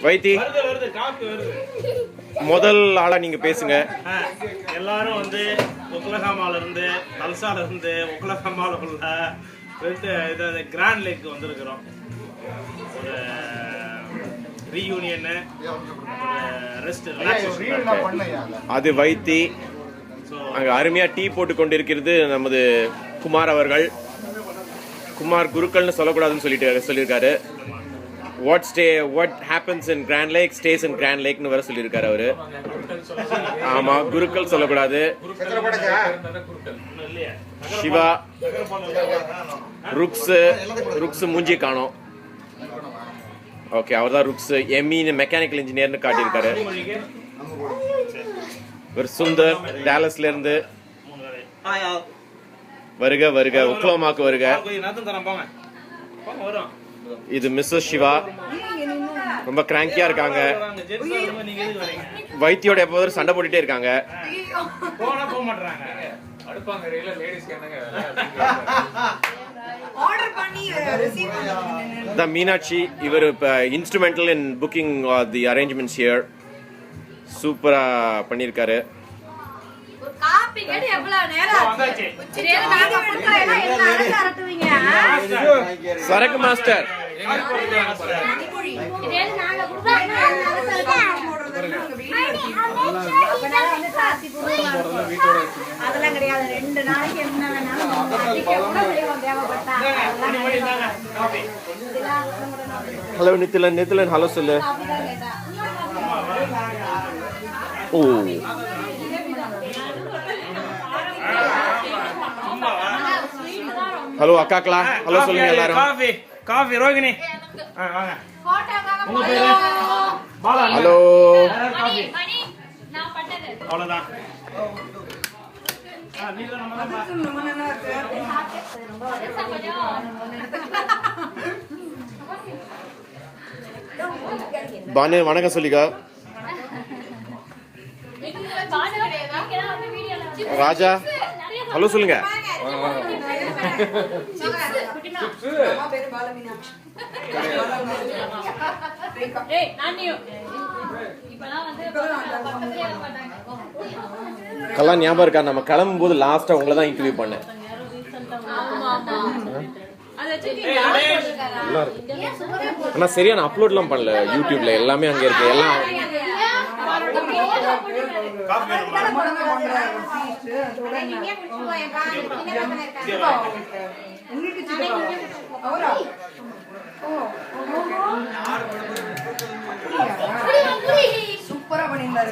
வைத்தி முதல் ஆளா நீங்க பேசுங்க. எல்லாரும் வந்து ஒக்லஹாமால இருந்து தல்சால இருந்து ஒக்லஹாமால உள்ள கிராண்ட் லேக் வந்திருக்கிறோம். ஒரு ரீயூனியன், ரெஸ்ட், அது வைத்தி. அங்க அருமையா டீ போட்டு கொண்டிருக்கிறது நமது குமார் அவர்கள். குமார் குருக்கள்னு சொல்லக்கூடாதுன்னு சொல்லியிருக்காரு. What happens in grand lake stays in grand லேக்னு வர சொல்லியிருக்காரு அவரு. ஆமா, குருக்கள் சொல்லக்கூடாது. சிவா, ருக்ஸ் மூஞ்சி காணோம். ஓகே, அவர் தான் ருக்ஸ். ME mechanical இன்ஜினியர்னு காட்டியிருக்காரு. ஒரு சுந்தர் டாலஸ்ல இருந்து வருக வருக. ஒக்லஹோமாக்கு வருக. இது மிஸ்ஸஸ் சிவா, ரொம்ப கிராங்கியா இருக்காங்க. வைத்தியோட எப்போதும் சண்டை போட்டுட்டே இருக்காங்க. மீனாட்சி, இவர் instrumental in booking the arrangements here. சூப்பரா பண்ணிருக்காரு. சரக்கு மாஸ்டர். அதெல்லாம் கிடையாது. 2 நாளைக்கு என்ன வேணாலும் ஹலோ நித்திலன் ஹலோ சொல்லு. ஓ, ஹலோ அக்காக்களா, ஹலோ சொல்லுங்க எல்லாரும். காஃபி ரோகிணி, உங்க பேரு? ஹலோ. அவ்வளவுதான். பானு வணக்கம் சொல்லிக்கா. ராஜா ஹலோ சொல்லுங்க. கலாம் ஞாபகம் இருக்கா? நம்ம கிளம்பும் போது லாஸ்டா உங்களை தான் இன்டர்வியூ பண்ணேன். ஆனா சரியான அப்லோட்லாம் பண்ணல யூடியூப்ல. எல்லாமே அங்க இருக்கு. எல்லாம் சூப்பரா பண்ணிருந்தாரு.